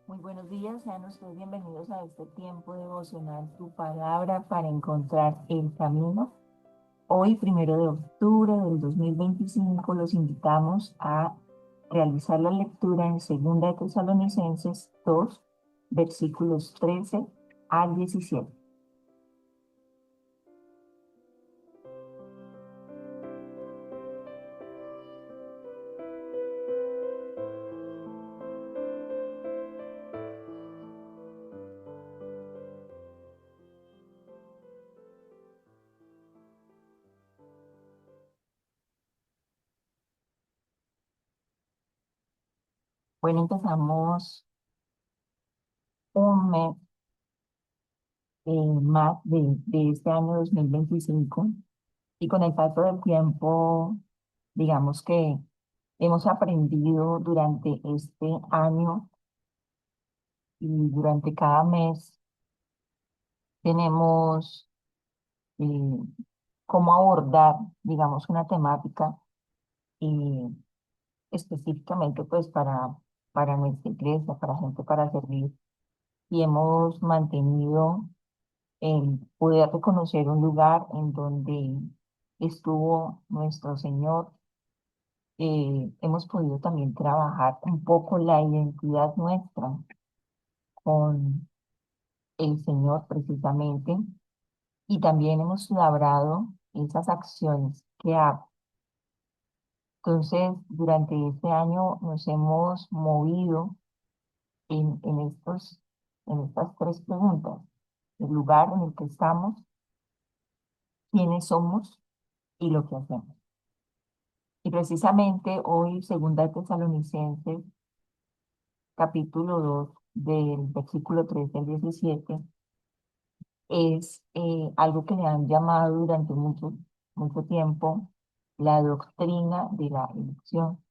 Muy buenos días, sean ustedes bienvenidos a este tiempo devocional, tu palabra para encontrar el camino. Hoy, 1 de octubre del 2025, los invitamos a realizar la lectura en 2 de Tesalonicenses 2, versículos 13 al 17. Bueno, empezamos un mes más de este año 2025 y con el paso del tiempo, digamos que hemos aprendido durante este año y durante cada mes tenemos eh, cómo abordar, digamos, una temática y específicamente pues para nuestra iglesia, para gente para servir. Y hemos mantenido el poder reconocer un lugar en donde estuvo nuestro Señor. Hemos podido también trabajar un poco la identidad nuestra con el Señor precisamente, y también hemos labrado esas acciones que hago. Entonces, durante este año nos hemos movido en estas tres preguntas: el lugar en el que estamos, quiénes somos y lo que hacemos. Y precisamente hoy, 2 de Tesalonicenses, capítulo 2 del versículo 13 al 17, es algo que le han llamado durante mucho tiempo la doctrina de la elección.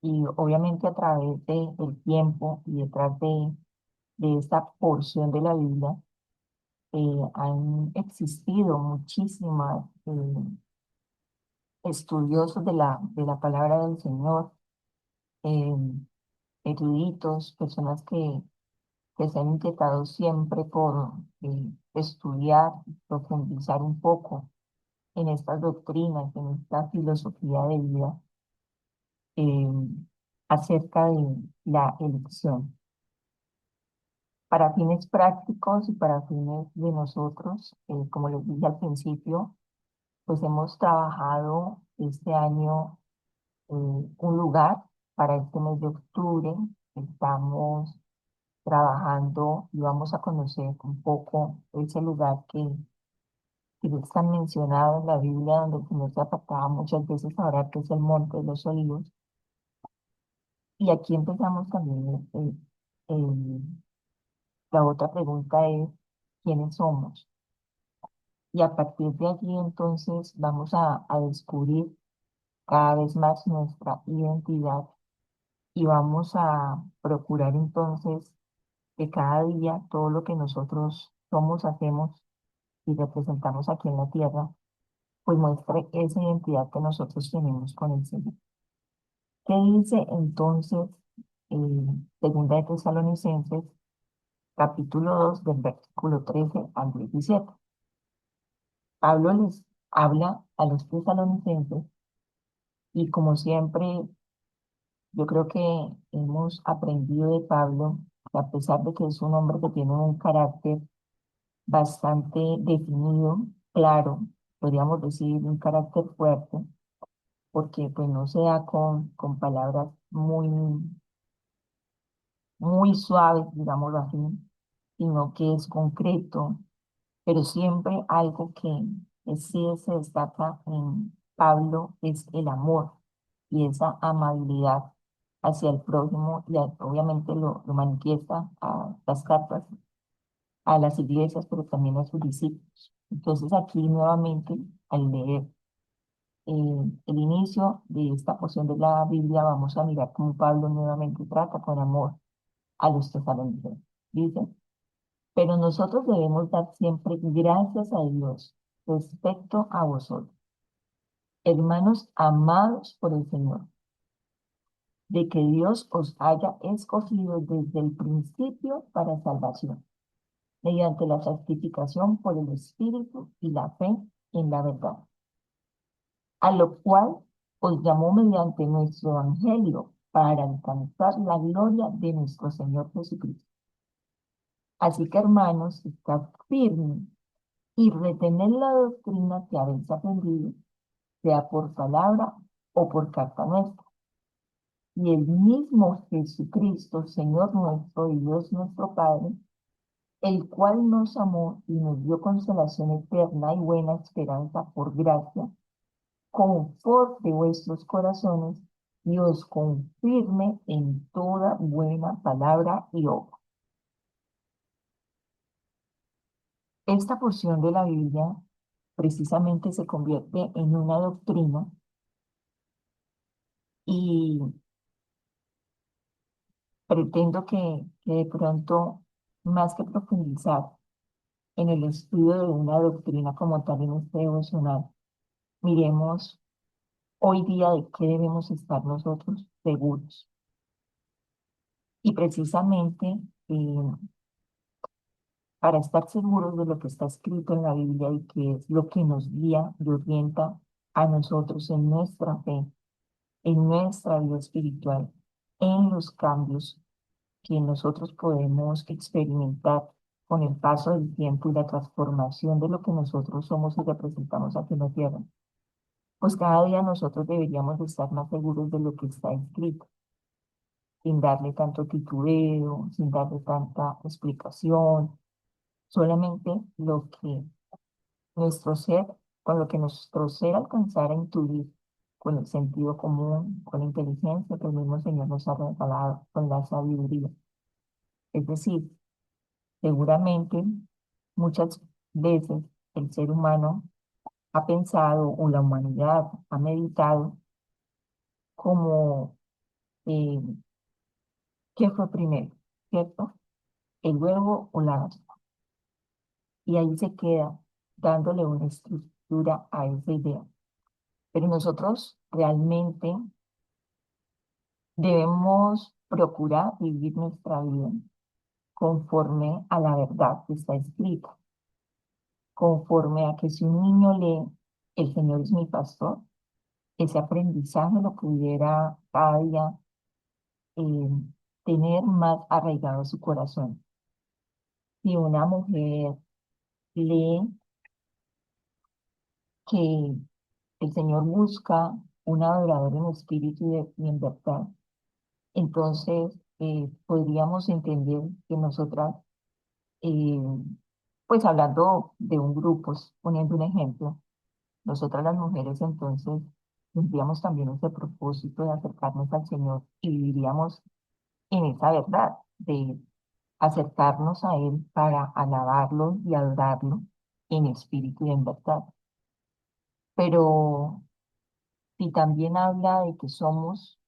Y obviamente a través del tiempo y detrás de esta porción de la Biblia, han existido muchísimas estudiosos de la palabra del Señor, eh, eruditos, personas que se han inquietado siempre por estudiar y profundizar un poco en estas doctrinas, en esta filosofía de vida, eh, acerca de la elección. Para fines prácticos y para fines de nosotros, como les dije al principio, pues hemos trabajado este año un lugar para este mes de octubre. Estamos trabajando y vamos a conocer un poco ese lugar que es tan mencionado en la Biblia, donde el Señor se apartaba muchas veces ahora, que es el Monte de los Olivos. Y aquí empezamos también, la otra pregunta es, ¿quiénes somos? Y a partir de allí entonces vamos a descubrir cada vez más nuestra identidad y vamos a procurar entonces que cada día todo lo que nosotros somos, hacemos y representamos aquí en la tierra, pues muestre esa identidad que nosotros tenemos con el Señor. ¿Qué dice entonces en 2 de Tesalonicenses, capítulo 2 del versículo 13 al 17? Pablo les habla a los tesalonicenses y, como siempre, yo creo que hemos aprendido de Pablo que, a pesar de que es un hombre que tiene un carácter bastante definido, claro, podríamos decir un carácter fuerte, porque pues no se da con palabras muy suaves, digámoslo así, sino que es concreto, pero siempre algo que sí se destaca en Pablo es el amor y esa amabilidad hacia el prójimo, y obviamente lo manifiesta a las cartas, a las iglesias, pero también a sus discípulos. Entonces aquí nuevamente, al leer el inicio de esta porción de la Biblia, vamos a mirar cómo Pablo nuevamente trata con amor a los tesalonicenses. Dice: pero nosotros debemos dar siempre gracias a Dios respecto a vosotros, hermanos amados por el Señor, de que Dios os haya escogido desde el principio para salvación, mediante la santificación por el Espíritu y la fe en la verdad, a lo cual os llamó mediante nuestro Evangelio para alcanzar la gloria de nuestro Señor Jesucristo. Así que, hermanos, estad firmes y retened la doctrina que habéis aprendido, sea por palabra o por carta nuestra. Y el mismo Jesucristo, Señor nuestro y Dios nuestro Padre, el cual nos amó y nos dio consolación eterna y buena esperanza por gracia, conforte vuestros corazones y os confirme en toda buena palabra y obra. Esta porción de la Biblia precisamente se convierte en una doctrina y pretendo que de pronto, más que profundizar en el estudio de una doctrina como tal en este devocional, miremos hoy día de qué debemos estar nosotros seguros. Y precisamente para estar seguros de lo que está escrito en la Biblia y que es lo que nos guía y orienta a nosotros en nuestra fe, en nuestra vida espiritual, en los cambios que nosotros podemos experimentar con el paso del tiempo y la transformación de lo que nosotros somos y representamos aquí en la tierra. Pues cada día nosotros deberíamos estar más seguros de lo que está escrito, sin darle tanto titubeo, sin darle tanta explicación, solamente lo que nuestro ser, con lo que nuestro ser alcanzara a intuir, con el sentido común, con la inteligencia que el mismo Señor nos ha regalado, con la sabiduría. Es decir, seguramente muchas veces el ser humano ha pensado o la humanidad ha meditado como eh, qué fue primero, ¿cierto? El huevo o la gallina. Y ahí se queda dándole una estructura a esa idea. Pero nosotros realmente debemos procurar vivir nuestra vida conforme a la verdad que está escrita, conforme a que si un niño lee, el Señor es mi pastor, ese aprendizaje lo pudiera cada día eh, tener más arraigado su corazón. Si una mujer lee que el Señor busca un adorador en espíritu y en verdad, entonces podríamos entender que nosotras, eh, pues hablando de un grupo, poniendo un ejemplo, nosotras las mujeres entonces tendríamos también ese propósito de acercarnos al Señor y viviríamos en esa verdad, de acercarnos a Él para alabarlo y adorarlo en espíritu y en verdad. Pero si también habla de que somos,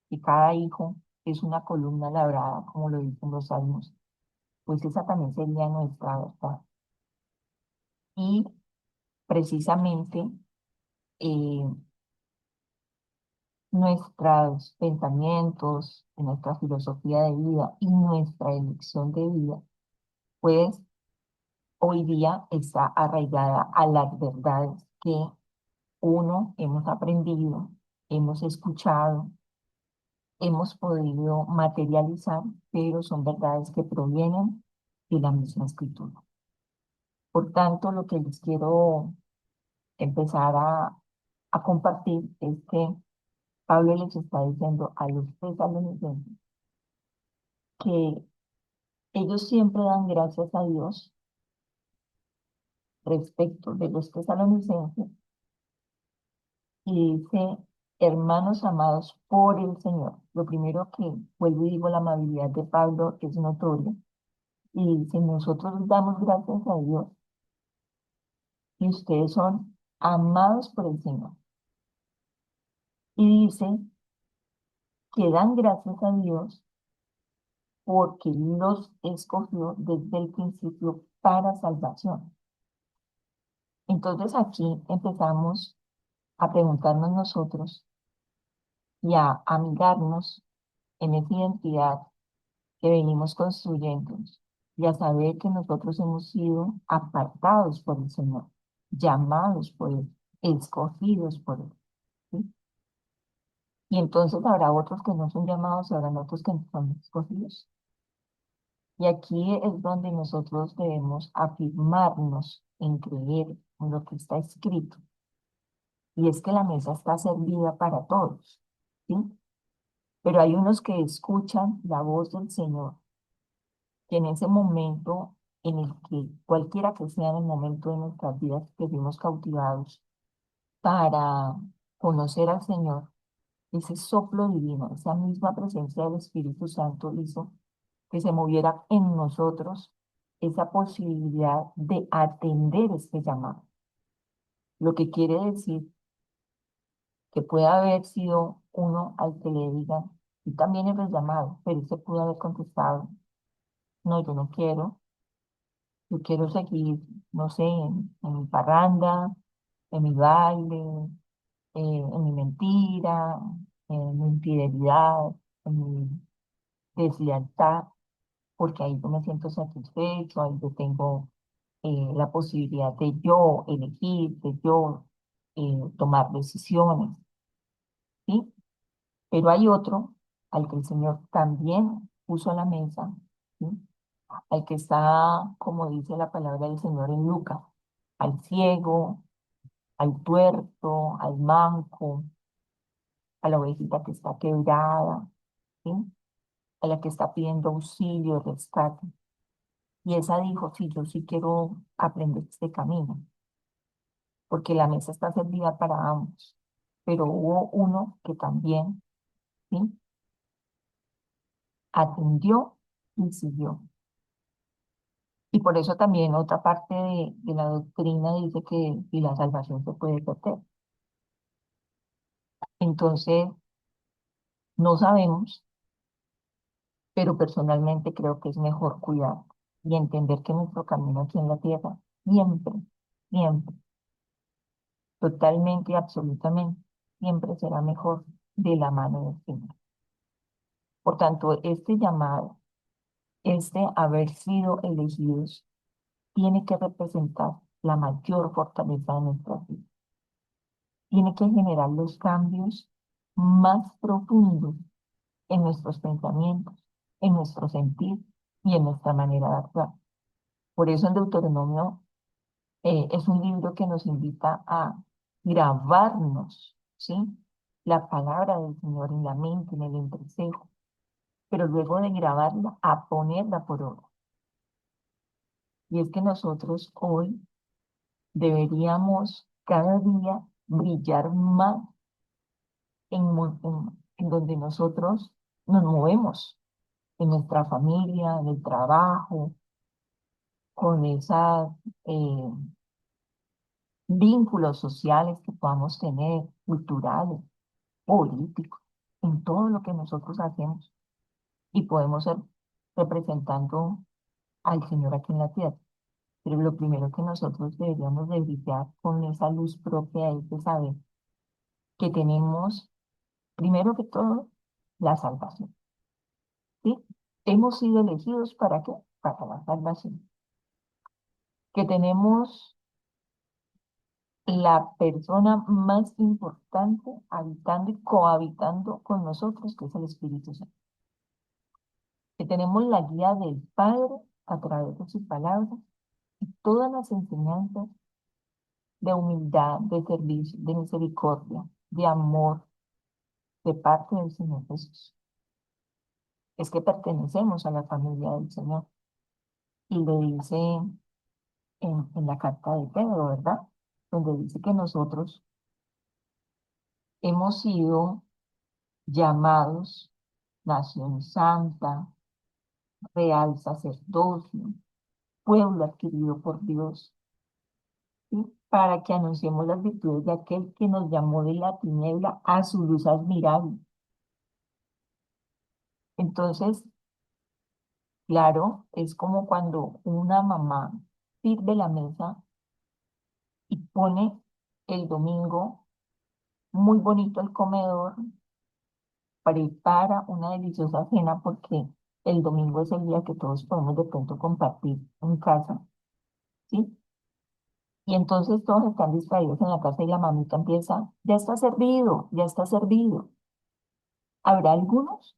que cada hijo es una columna labrada, como lo dicen los salmos, pues esa también sería nuestra verdad. Y precisamente eh, nuestros pensamientos, nuestra filosofía de vida y nuestra elección de vida, pues hoy día está arraigada a las verdades que uno hemos aprendido, hemos escuchado, hemos podido materializar, pero son verdades que provienen de la misma escritura. Por tanto, lo que les quiero empezar a compartir es que Pablo les está diciendo a los tesalonicenses que ellos siempre dan gracias a Dios respecto de los tesalonicenses y dice, hermanos amados por el Señor. Lo primero que vuelvo y digo, la amabilidad de Pablo es notoria y dice, nosotros damos gracias a Dios y ustedes son amados por el Señor. Y dice que dan gracias a Dios porque los escogió desde el principio para salvación. Entonces aquí empezamos a preguntarnos nosotros y a mirarnos en esa identidad que venimos construyendo y a saber que nosotros hemos sido apartados por el Señor, llamados por Él, escogidos por Él. ¿Sí? Y entonces habrá otros que no son llamados y habrán otros que no son escogidos. Y aquí es donde nosotros debemos afirmarnos en creer en lo que está escrito. Y es que la mesa está servida para todos, ¿sí? Pero hay unos que escuchan la voz del Señor, que en ese momento en el que cualquiera que sea en el momento de nuestras vidas que fuimos cautivados para conocer al Señor, ese soplo divino, esa misma presencia del Espíritu Santo hizo que se moviera en nosotros esa posibilidad de atender este llamado. Lo que quiere decir que puede haber sido uno al que le digan, y también eres llamado, pero se pudo haber contestado, no, yo no quiero, yo quiero seguir, no sé, en mi parranda, en mi baile, en mi mentira, en mi infidelidad, en mi deslealtad, porque ahí yo me siento satisfecho, ahí yo tengo la posibilidad de yo elegir, de yo tomar decisiones, ¿sí? Pero hay otro al que el Señor también puso a la mesa, ¿sí? Al que está, como dice la palabra del Señor en Lucas, al ciego, al tuerto, al manco, a la ovejita que está quebrada, ¿sí? A la que está pidiendo auxilio, rescate. Y esa dijo, sí, yo sí quiero aprender este camino, porque la mesa está servida para ambos. Pero hubo uno que también, ¿sí? Atendió y siguió. Y por eso también otra parte de la doctrina dice que y la salvación se puede perder. Entonces, no sabemos, pero personalmente creo que es mejor cuidar y entender que nuestro camino aquí en la tierra siempre, siempre, totalmente y absolutamente, siempre será mejor de la mano del Señor. Por tanto, este llamado, este haber sido elegidos, tiene que representar la mayor fortaleza de nuestra vida. Tiene que generar los cambios más profundos en nuestros pensamientos, en nuestro sentir y en nuestra manera de actuar. Por eso en Deuteronomio es un libro que nos invita a grabarnos, ¿sí? La palabra del Señor en la mente, en el entrecejo, pero luego de grabarla, a ponerla por obra. Y es que nosotros hoy deberíamos cada día brillar más en donde nosotros nos movemos, en nuestra familia, en el trabajo, con esos vínculos sociales que podamos tener, culturales, políticos, en todo lo que nosotros hacemos y podemos ser representando al Señor aquí en la tierra. Pero lo primero que nosotros deberíamos de brillar con esa luz propia es de saber que tenemos, primero que todo, la salvación, ¿sí? Hemos sido elegidos ¿para qué? Para la salvación. Que tenemos la persona más importante habitando y cohabitando con nosotros, que es el Espíritu Santo. Que tenemos la guía del Padre a través de sus palabras y todas las enseñanzas de humildad, de servicio, de misericordia, de amor de parte del Señor Jesús. Es que pertenecemos a la familia del Señor. Y lo dice en la carta de Pedro, ¿verdad? Donde dice que nosotros hemos sido llamados nación santa, real sacerdocio, pueblo adquirido por Dios, ¿sí? Para que anunciemos las virtudes de aquel que nos llamó de la tiniebla a su luz admirable. Entonces, claro, es como cuando una mamá sirve la mesa y pone el domingo muy bonito el comedor, prepara una deliciosa cena porque el domingo es el día que todos podemos de pronto compartir en casa, ¿sí? Y entonces todos están distraídos en la casa y la mamita empieza, ya está servido, ya está servido. Habrá algunos,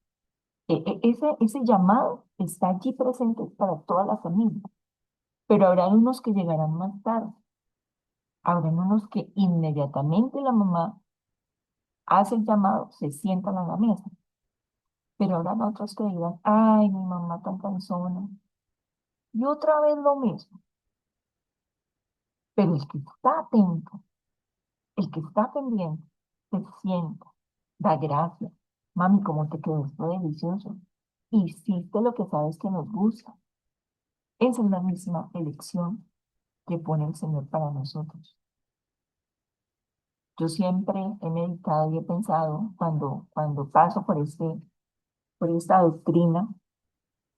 ese llamado está allí presente para toda la familia, pero habrá unos que llegarán más tarde, habrá unos que inmediatamente la mamá hace el llamado, se sientan a la mesa, pero habrá otros que dirán, ay, mi mamá tan cansona, y otra vez lo mismo, pero el que está atento, el que está pendiente, se sienta, da gracias. Mami, ¿cómo te quedó? Esto delicioso. Hiciste lo que sabes que nos gusta. Esa es la misma elección que pone el Señor para nosotros. Yo siempre he meditado y he pensado cuando paso por esta doctrina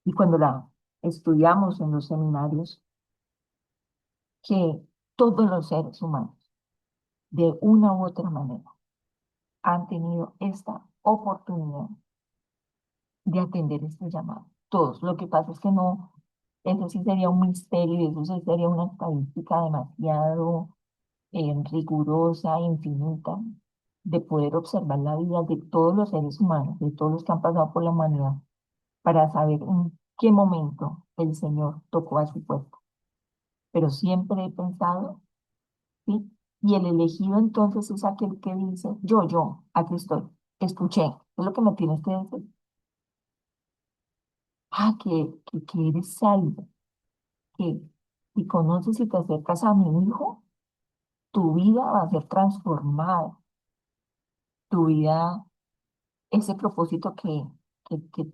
y cuando la estudiamos en los seminarios, que todos los seres humanos, de una u otra manera, han tenido esta oportunidad de atender este llamado. Todos. Lo que pasa es que no, eso sí sería un misterio y eso sí sería una estadística demasiado rigurosa, infinita, de poder observar la vida de todos los seres humanos, de todos los que han pasado por la humanidad, para saber en qué momento el Señor tocó a su puerta. Pero siempre he pensado, ¿sí? Y el elegido entonces es aquel que dice, aquí estoy, escuché, es lo que me tienes que decir. Ah, que eres salvo, que si conoces y te acercas a mi hijo, tu vida va a ser transformada, tu vida, ese propósito que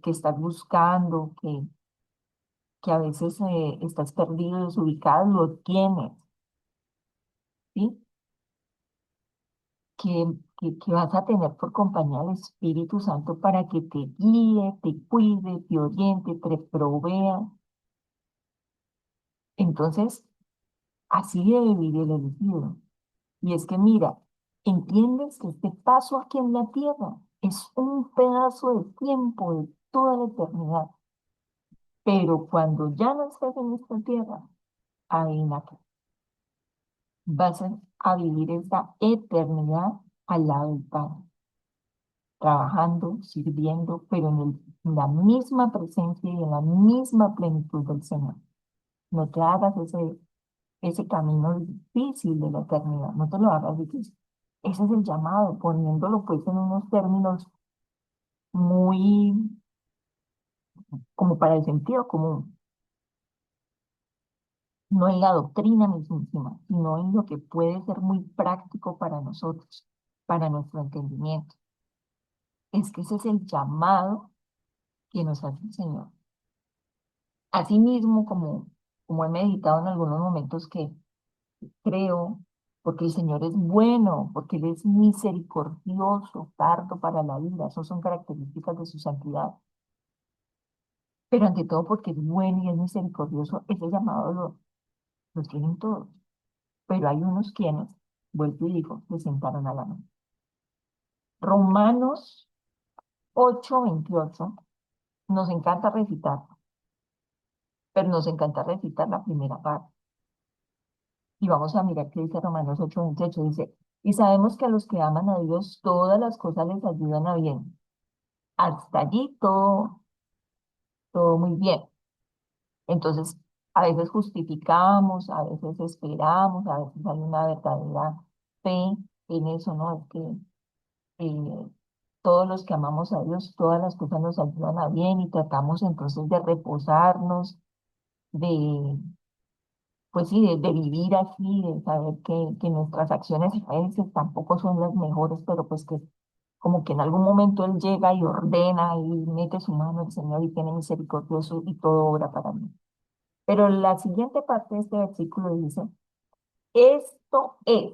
estás buscando, que a veces estás perdido, desubicado, lo tienes, ¿sí? Que vas a tener por compañía al Espíritu Santo para que te guíe, te cuide, te oriente, te provea. Entonces, así debe vivir el elegido. Y es que mira, entiendes que este paso aquí en la tierra es un pedazo de tiempo de toda la eternidad. Pero cuando ya no estés en esta tierra, ahí nace. Vas a vivir esta eternidad al lado del Padre, trabajando, sirviendo, pero en la misma presencia y en la misma plenitud del Señor. No te hagas ese camino difícil de la eternidad, no te lo hagas difícil. Ese es el llamado, poniéndolo pues en unos términos muy como para el sentido común, no en la doctrina mismísima, sino en lo que puede ser muy práctico para nosotros, para nuestro entendimiento. Es que ese es el llamado que nos hace el Señor. Asimismo, como he meditado en algunos momentos que creo, porque el Señor es bueno, porque Él es misericordioso, tardo para la ira, esas son características de su santidad. Pero ante todo porque es bueno y es misericordioso, ese llamado lo tienen todos. Pero hay unos quienes, vuelvo y digo, se sentaron a la mesa. Romanos 8:28, nos encanta recitar, pero nos encanta recitar la primera parte. Y vamos a mirar qué dice Romanos 8:28, dice, y sabemos que a los que aman a Dios todas las cosas les ayudan a bien. Hasta allí todo muy bien. Entonces, a veces justificamos, a veces esperamos, a veces hay una verdadera fe en eso, ¿no? Es que eh, todos los que amamos a Dios, todas las cosas nos ayudan a bien y tratamos entonces de reposarnos, de, pues sí, de vivir así, de saber que nuestras acciones a veces tampoco son las mejores, pero pues que como que en algún momento Él llega y ordena y mete su mano el Señor y tiene misericordioso y todo obra para mí. Pero la siguiente parte de este versículo dice, esto es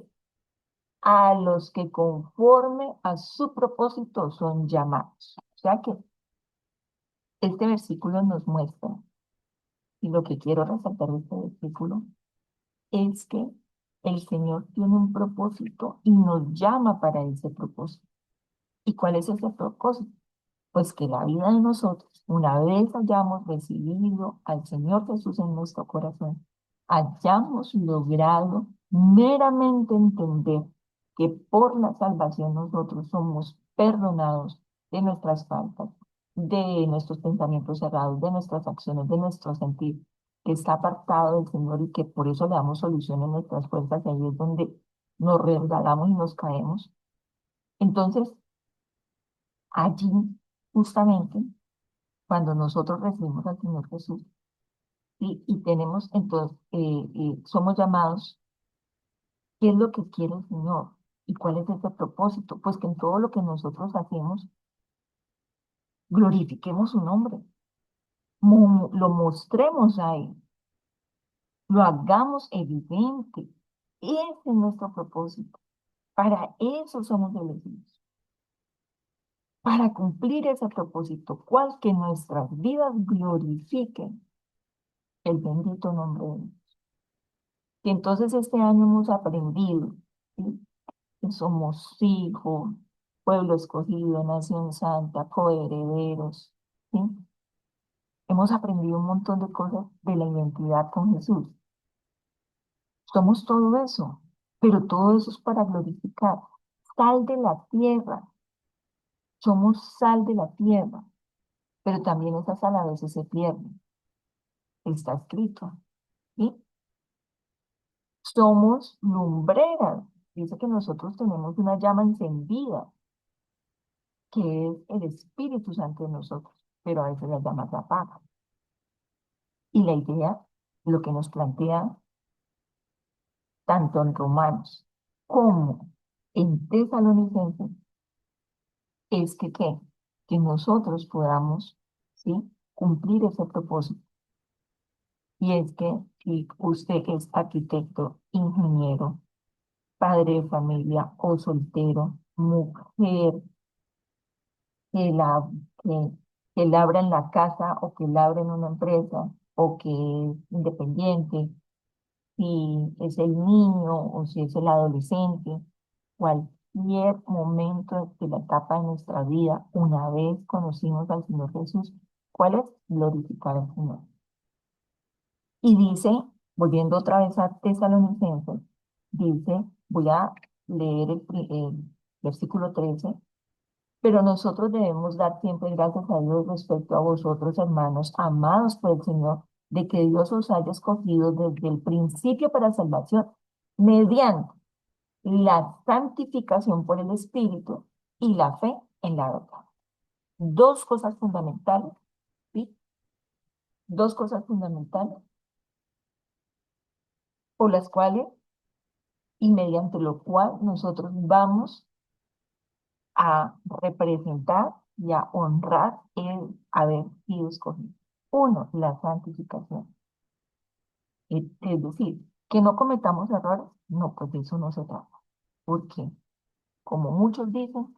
a los que conforme a su propósito son llamados. O sea que este versículo nos muestra, y lo que quiero resaltar de este versículo, es que el Señor tiene un propósito y nos llama para ese propósito. ¿Y cuál es ese propósito? Pues que la vida de nosotros, una vez hayamos recibido al Señor Jesús en nuestro corazón, hayamos logrado meramente entender que por la salvación nosotros somos perdonados de nuestras faltas, de nuestros pensamientos cerrados, de nuestras acciones, de nuestro sentir, que está apartado del Señor y que por eso le damos solución en nuestras fuerzas, y ahí es donde nos resbalamos y nos caemos. Entonces, allí, justamente, cuando nosotros recibimos al Señor Jesús y tenemos, entonces, somos llamados, ¿qué es lo que quiere el Señor? ¿Y cuál es ese propósito? Pues que en todo lo que nosotros hacemos, glorifiquemos su nombre, lo mostremos a Él, lo hagamos evidente. Ese es nuestro propósito. Para eso somos elegidos, para cumplir ese propósito, cual que nuestras vidas glorifiquen el bendito nombre de Dios. Y entonces este año hemos aprendido, ¿sí? Que somos hijos, pueblo escogido, nación santa, coherederos, ¿sí? Hemos aprendido un montón de cosas de la identidad con Jesús. Somos todo eso, pero todo eso es para glorificar. Sal de la tierra, somos sal de la tierra, pero también esa sal a veces se pierde. Está escrito, ¿sí? Somos lumbreras. Dice que nosotros tenemos una llama encendida, que es el Espíritu Santo en nosotros, pero a veces la llama se apaga. Y la idea, lo que nos plantea tanto en Romanos como en Tesalonicenses, es que, ¿qué? Que nosotros podamos, ¿sí? Cumplir ese propósito. Y es que si usted es arquitecto, ingeniero, padre de familia o soltero, mujer que, la, que, que labra en la casa o que labra en una empresa o que es independiente, si es el niño o si es el adolescente, cualquier momento de la etapa de nuestra vida, una vez conocimos al Señor Jesús, ¿cuál es? Glorificar al Señor. Y dice, volviendo otra vez a Tesalonicenses, dice, voy a leer el versículo 13. Pero nosotros debemos dar siempre gracias a Dios respecto a vosotros, hermanos, amados por el Señor, de que Dios os haya escogido desde el principio para salvación, mediante la santificación por el Espíritu y la fe en la verdad. Dos cosas fundamentales, ¿sí? Dos cosas fundamentales por las cuales y mediante lo cual nosotros vamos a representar y a honrar el haber sido escogido. Uno, la santificación. Es decir, que no cometamos errores, no, pues de eso no se trata. Porque, como muchos dicen,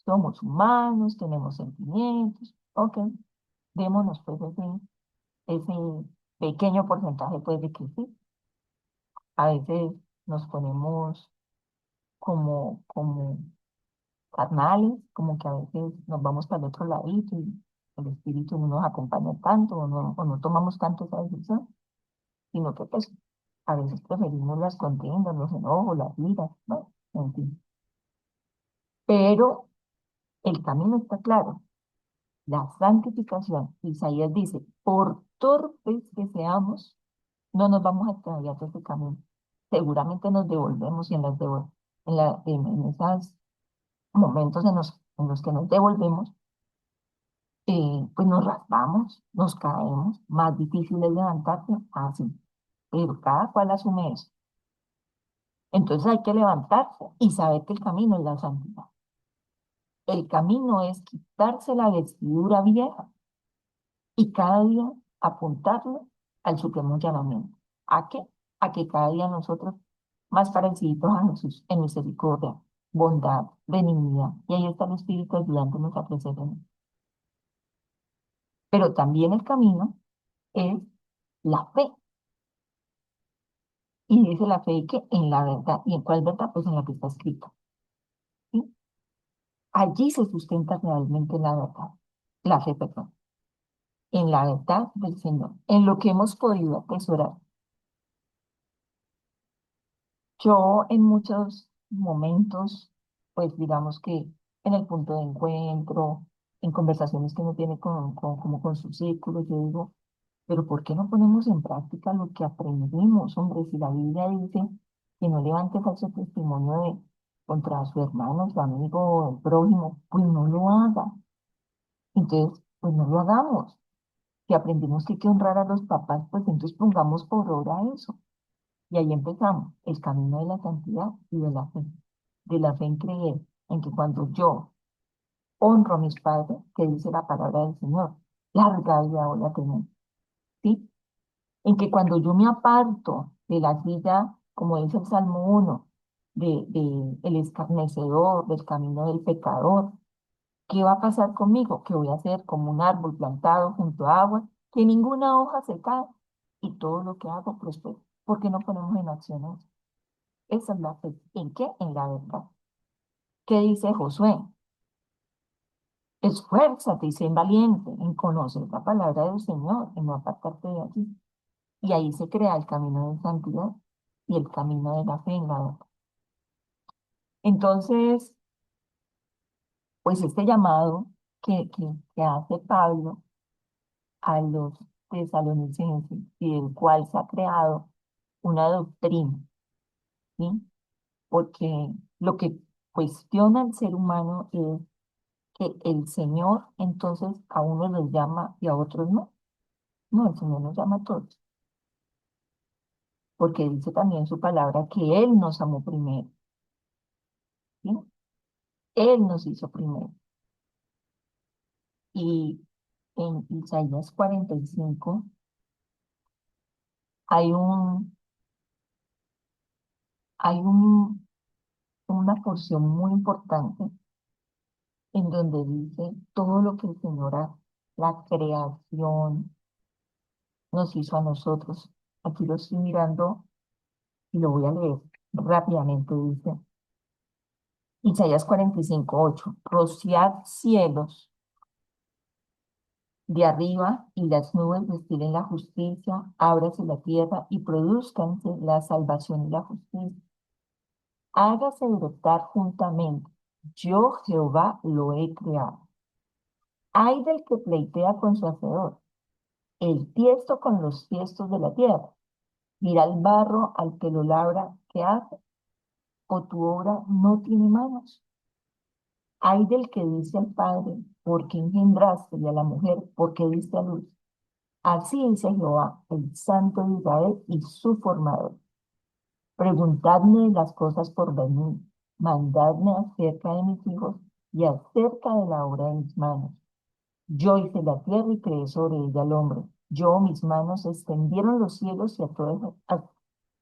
somos humanos, tenemos sentimientos, ok, démonos pues ese pequeño porcentaje pues de que sí. A veces nos ponemos como carnales, como que a veces nos vamos para el otro ladito y el espíritu no nos acompaña tanto o no tomamos tanto esa decisión, sino que pues a veces preferimos las contiendas, los enojos, las iras, ¿no? En fin. Pero el camino está claro, la santificación. Isaías dice, por torpes que seamos, no nos vamos a extraviar de ese camino. Seguramente nos devolvemos y en esos momentos en los que nos devolvemos, pues nos raspamos, nos caemos, más difícil es levantarse, así. Pero cada cual asume eso. Entonces hay que levantarse y saber que el camino es la santidad. El camino es quitarse la vestidura vieja y cada día apuntarle al supremo llamamiento. ¿A qué? A que cada día nosotros más parecidos a Jesús en misericordia, bondad, benignidad. Y ahí está el Espíritu ayudándonos a crecer en él. Pero también el camino es la fe. Y dice la fe que en la verdad. ¿Y en cuál verdad? Pues en la que está escrita. ¿Sí? Allí se sustenta realmente la verdad, la fe, perdón, en la verdad del Señor, en lo que hemos podido atesorar. Yo en muchos momentos, pues digamos que en el punto de encuentro, en conversaciones que uno tiene como con su círculo, yo digo, pero ¿por qué no ponemos en práctica lo que aprendimos? Hombre, si la Biblia dice que no levante falso testimonio contra su hermano, su amigo o el prójimo, pues no lo haga. Entonces, pues no lo hagamos. Si aprendimos que hay que honrar a los papás, pues entonces pongamos por obra eso. Y ahí empezamos, el camino de la santidad y de la fe. De la fe en creer en que cuando yo honro a mis padres, que dice la palabra del Señor, larga vida voy a tener, ¿sí? En que cuando yo me aparto de la silla, como dice el Salmo 1, de el escarnecedor, del camino del pecador, ¿qué va a pasar conmigo? Que voy a ser como un árbol plantado junto a agua, que ninguna hoja se cae y todo lo que hago prospera. ¿Por qué no ponemos en acción eso? Esa es la fe. ¿En qué? En la verdad. ¿Qué dice Josué? Esfuérzate y sé valiente en conocer la palabra del Señor y no apartarte de allí. Y ahí se crea el camino de santidad y el camino de la fe en la verdad. Entonces, pues este llamado que hace Pablo a los tesalonicenses y del cual se ha creado una doctrina, ¿sí? Porque lo que cuestiona el ser humano es que el Señor entonces a unos los llama y a otros no. No, el Señor nos llama a todos, porque dice también su palabra que Él nos amó primero, ¿sí? Él nos hizo primero. Y en Isaías 45 hay hay una porción muy importante en donde dice todo lo que el Señor hace, la creación nos hizo a nosotros. Aquí lo estoy mirando y lo voy a leer rápidamente. Dice Isaías 45:8, rociad cielos de arriba y las nubes destilen la justicia, ábrase la tierra y produzcanse la salvación y la justicia. Hágase brotar juntamente. Yo, Jehová, lo he creado. Ay del que pleitea con su hacedor, el tiesto con los tiestos de la tierra. Mira el barro al que lo labra, ¿qué hace? ¿O tu obra no tiene manos? Ay del que dice al padre, ¿por qué engendraste? Y a la mujer, ¿por qué diste a luz? Así dice Jehová, el Santo de Israel y su formador. Preguntadme de las cosas por venir, mandadme acerca de mis hijos y acerca de la obra de mis manos. Yo hice la tierra y creé sobre ella al hombre. Yo, mis manos extendieron los cielos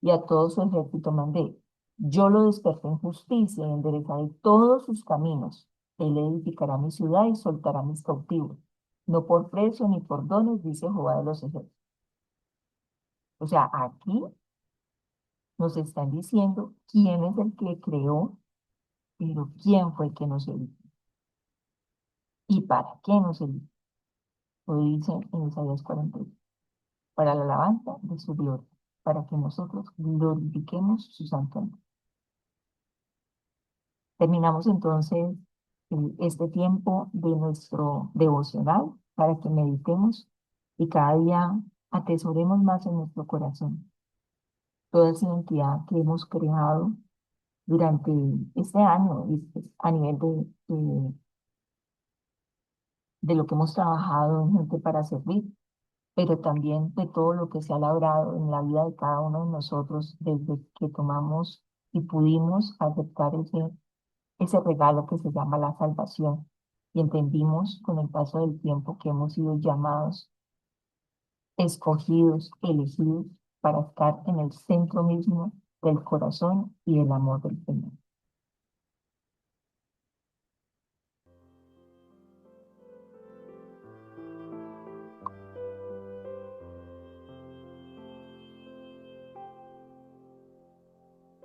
y a todo su ejército mandé. Yo lo desperté en justicia y enderezaré todos sus caminos. Él edificará mi ciudad y soltará mis cautivos. No por precio ni por dones, dice Jehová de los ejércitos. O sea, aquí nos están diciendo quién es el que creó, pero quién fue el que nos eligió y para qué nos eligió. Lo dice en Isaías 40, para la alabanza de su gloria, para que nosotros glorifiquemos su santo nombre. Terminamos entonces este tiempo de nuestro devocional para que meditemos y cada día atesoremos más en nuestro corazón toda esa identidad que hemos creado durante este año y pues, a nivel de lo que hemos trabajado en Gente para Servir, pero también de todo lo que se ha labrado en la vida de cada uno de nosotros desde que tomamos y pudimos aceptar ese regalo que se llama la salvación. Y entendimos con el paso del tiempo que hemos sido llamados, escogidos, elegidos para estar en el centro mismo del corazón y del amor del Señor.